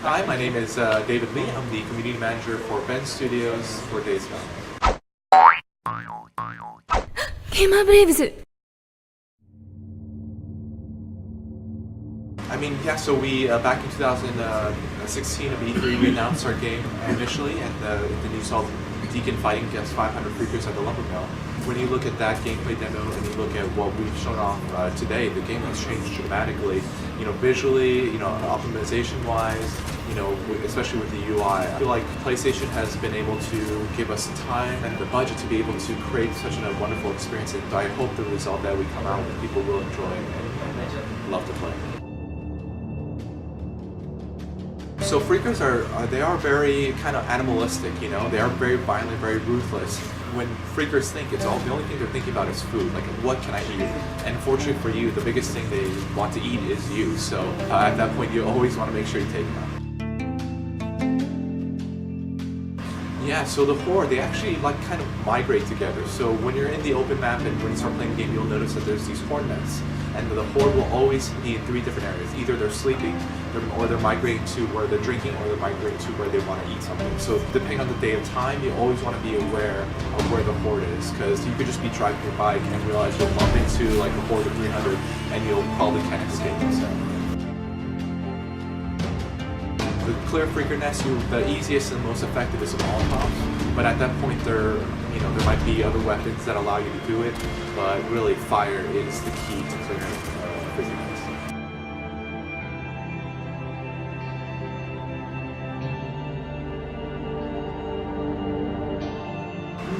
Hi, my name is David Lee. I'm the community manager for Ben Studios for Days Gone. Gamer Braves! I mean, yeah, so we, back in 2016 of E3, we announced our game initially, and the news saw Deacon fighting against 500 freakers at the lumber mill. When you look at that gameplay demo and you look at what we've shown off today, the game has changed dramatically. You know, visually, you know, optimization-wise, you know, especially with the UI. I feel like PlayStation has been able to give us the time and the budget to be able to create such a wonderful experience, and I hope the result that we come out with people will enjoy and love to play. So freakers they are very kind of animalistic, you know. They are very violent, very ruthless. When freakers think, the only thing they're thinking about is food. Like, what can I eat? And unfortunately for you, the biggest thing they want to eat is you. So at that point, you always want to make sure you take them out. Yeah, so the Horde, they actually like kind of migrate together. So when you're in the open map and when you start playing the game, you'll notice that there's these Horde nests. And the Horde will always be in three different areas. Either they're sleeping, or they're migrating to where they're drinking, or they're migrating to where they want to eat something. So depending on the day of time, you always want to be aware of where the Horde is, because you could just be driving your bike and realize you'll bump into like a Horde of 300 and you'll probably can't escape. So. The clear freaker nest, the easiest and most effective is a Molotov, but at that point there might be other weapons that allow you to do it, but really fire is the key to clearing freaker nests.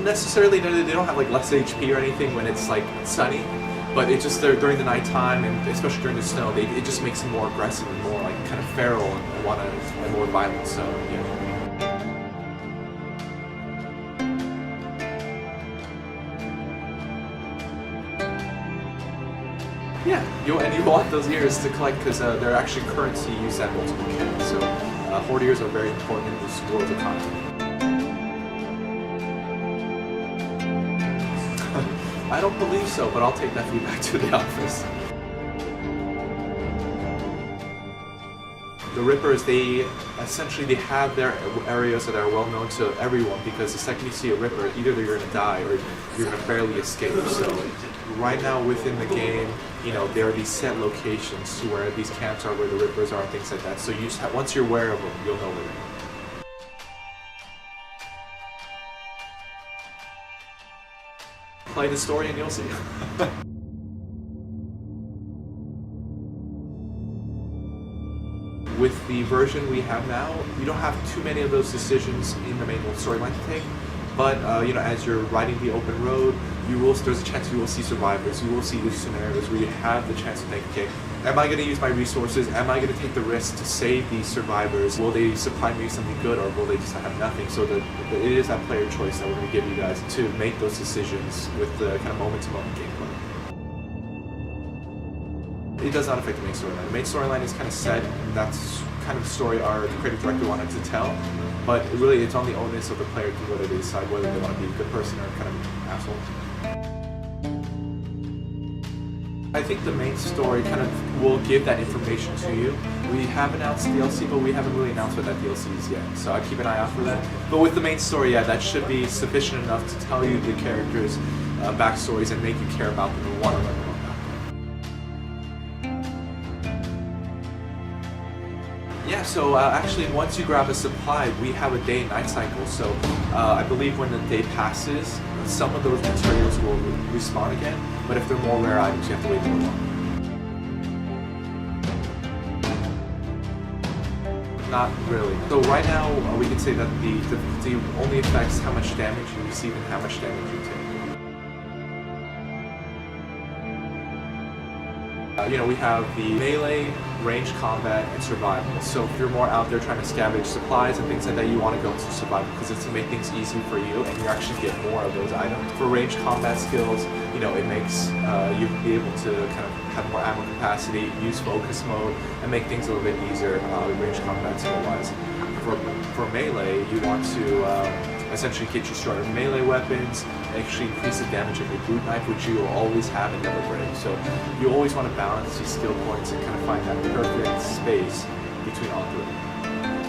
Necessarily, they don't have like less HP or anything when it's like sunny, but it's just during the nighttime and especially during the snow, it just makes them more aggressive and more like kind of feral and more violent. So you know. Yeah, and you want those ears to collect because they're actually currency used at multiple camps. So Horde ears are very important in this world's economy. I don't believe so, but I'll take that feedback to the office. The Rippers, they have their areas that are well known to everyone, because the second you see a Ripper, either you're gonna die or you're gonna barely escape. So right now within the game, you know, there are these set locations to where these camps are, where the Rippers are, and things like that. So you just once you're aware of them, you'll know where they are. Play the story and you'll see. With the version we have now, you don't have too many of those decisions in the main storyline to take, but you know, as you're riding the open road, there's a chance you will see survivors. You will see these scenarios where you have the chance to think, okay, am I going to use my resources? Am I going to take the risk to save these survivors? Will they supply me something good, or will they just have nothing? So it is that player choice that we're going to give you guys to make those decisions with the kind of moment-to-moment gameplay. It does not affect the main storyline. The main storyline is kind of set, and that's kind of the story our creative director wanted to tell. But really, it's on the onus of the player to whether they decide whether they want to be a good person or kind of an asshole. I think the main story kind of will give that information to you. We have announced DLC, but we haven't really announced what that DLC is yet. So I'd keep an eye out for that. But with the main story, yeah, that should be sufficient enough to tell you the characters' backstories and make you care about them and want to learn more about them. Yeah, so actually once you grab a supply, we have a day and night cycle. So I believe when the day passes, some of those materials will respawn again, but if they're more rare items, you have to wait more long. Not really. So right now, we can say that the difficulty only affects how much damage you receive and how much damage you take. You know, we have the melee, range combat, and survival. So if you're more out there trying to scavenge supplies and things like that, you want to go into survival because it's to make things easy for you, and you actually get more of those items. For range combat skills, you know, it makes you be able to kind of have more ammo capacity, use focus mode, and make things a little bit easier range combat skill-wise. For melee, you want to essentially get you stronger melee weapons, actually increase the damage of your boot knife, which you will always have and never break. So you always want to balance these skill points and kind of find that perfect space between all three.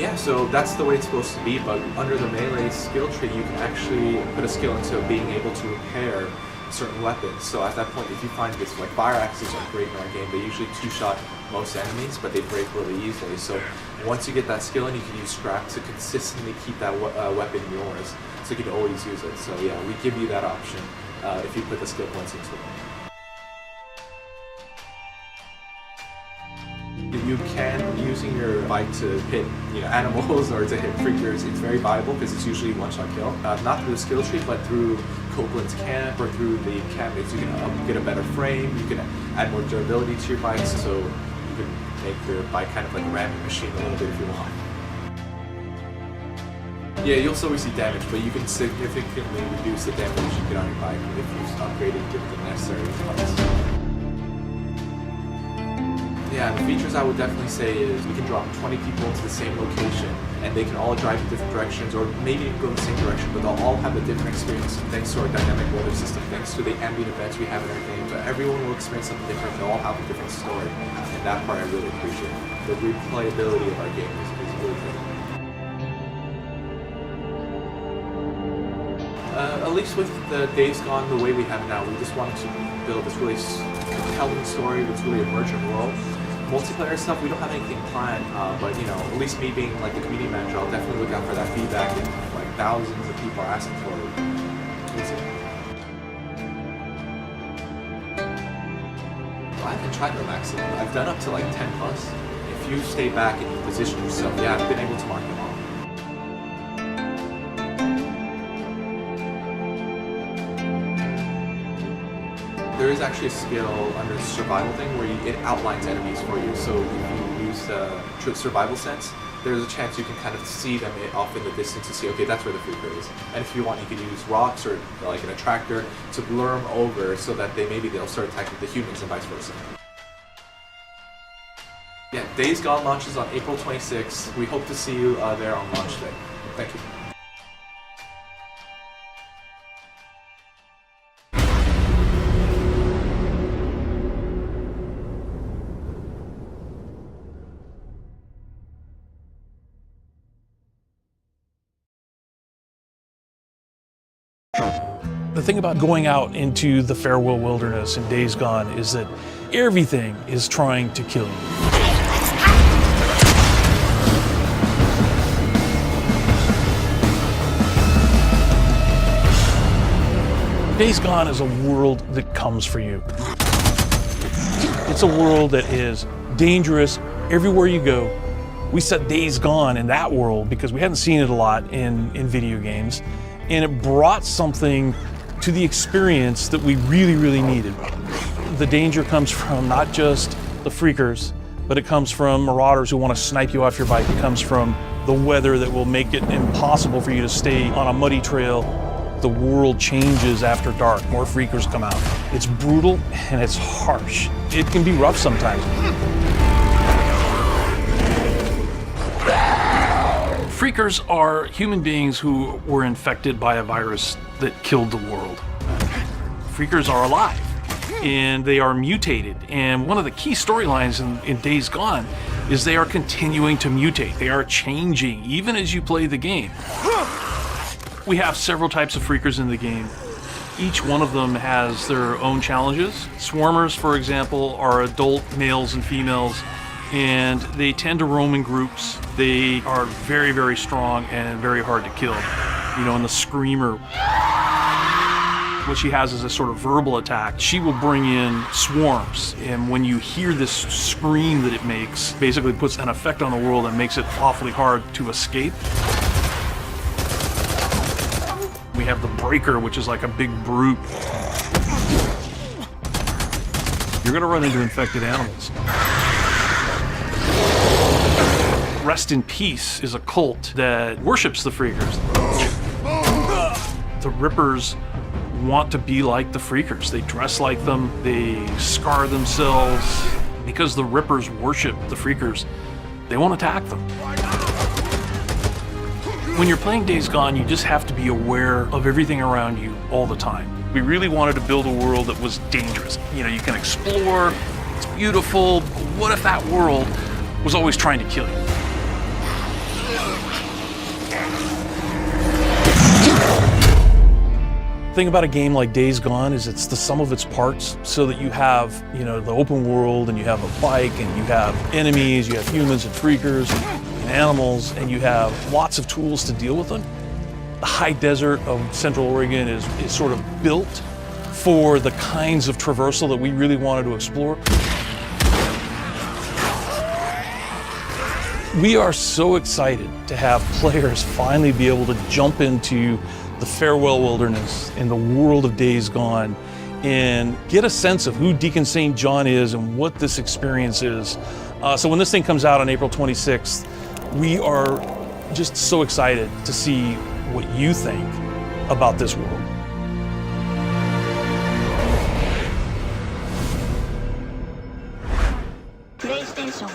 Yeah, so that's the way it's supposed to be, but under the melee skill tree, you can actually put a skill into being able to repair certain weapons. So at that point, if you find this, like fire axes are great in our game, they usually two-shot most enemies, but they break really easily. So once you get that skill in, you can use scrap to consistently keep that weapon yours, so you can always use it. So yeah, we give you that option if you put the skill points into it. You can, using your bike to hit animals or to hit freakers, it's very viable because it's usually one-shot kill. Not through the skill tree, but through Copeland's camp or through the cabinets. You can get a better frame, you can add more durability to your bikes, so you can make your bike kind of like a ramming machine a little bit if you want. Yeah, you'll still receive damage, but you can significantly reduce the damage you get on your bike if you upgrade it and give it the necessary parts. Yeah, the features I would definitely say is we can drop 20 people into the same location and they can all drive in different directions or maybe even go in the same direction, but they'll all have a different experience thanks to our dynamic weather system, thanks to the ambient events we have in our game. But everyone will experience something different, they'll all have a different story. And that part I really appreciate. The replayability of our game is really good. At least with the Days Gone the way we have it now, we just wanted to build this really compelling story that's really emergent world. Multiplayer stuff, we don't have anything planned, but at least me being like the community manager, I'll definitely look out for that feedback and like thousands of people are asking for it. Well, I haven't tried the maximum. I've done up to like 10 plus. If you stay back and you position yourself, yeah, I've been able to mark them all. There is actually a skill under the survival thing where it outlines enemies for you. So if you use survival sense, there's a chance you can kind of see them off in the distance to see, okay, that's where the freaker is. And if you want, you can use rocks or like an attractor to blur them over so that they'll start attacking the humans and vice versa. Yeah, Days Gone launches on April 26th. We hope to see you there on launch day. Thank you. The thing about going out into the Farewell Wilderness in Days Gone is that everything is trying to kill you. Days Gone is a world that comes for you. It's a world that is dangerous everywhere you go. We set Days Gone in that world because we hadn't seen it a lot in video games, and it brought something to the experience that we really, really needed. The danger comes from not just the freakers, but it comes from marauders who want to snipe you off your bike. It comes from the weather that will make it impossible for you to stay on a muddy trail. The world changes after dark. More freakers come out. It's brutal and it's harsh. It can be rough sometimes. Freakers are human beings who were infected by a virus that killed the world. Freakers are alive and they are mutated. And one of the key storylines in Days Gone is they are continuing to mutate. They are changing even as you play the game. We have several types of freakers in the game. Each one of them has their own challenges. Swarmers, for example, are adult males and females, and they tend to roam in groups. They are very, very strong and very hard to kill. And the Screamer, what she has is a sort of verbal attack. She will bring in swarms, and when you hear this scream that it makes, basically puts an effect on the world and makes it awfully hard to escape. We have the Breaker, which is like a big brute. You're gonna run into infected animals. Rest in Peace is a cult that worships the freakers. The Rippers want to be like the freakers. They dress like them, they scar themselves. Because the Rippers worship the freakers, they won't attack them. When you're playing Days Gone, you just have to be aware of everything around you all the time. We really wanted to build a world that was dangerous. You can explore, it's beautiful, but what if that world was always trying to kill you? The thing about a game like Days Gone is it's the sum of its parts, so that you have, you know, the open world, and you have a bike, and you have enemies, you have humans and freakers and animals, and you have lots of tools to deal with them. The high desert of Central Oregon is sort of built for the kinds of traversal that we really wanted to explore. We are so excited to have players finally be able to jump into the Farewell Wilderness in the world of Days Gone and get a sense of who Deacon St. John is and what this experience is. So when this thing comes out on April 26th, we are just so excited to see what you think about this world. PlayStation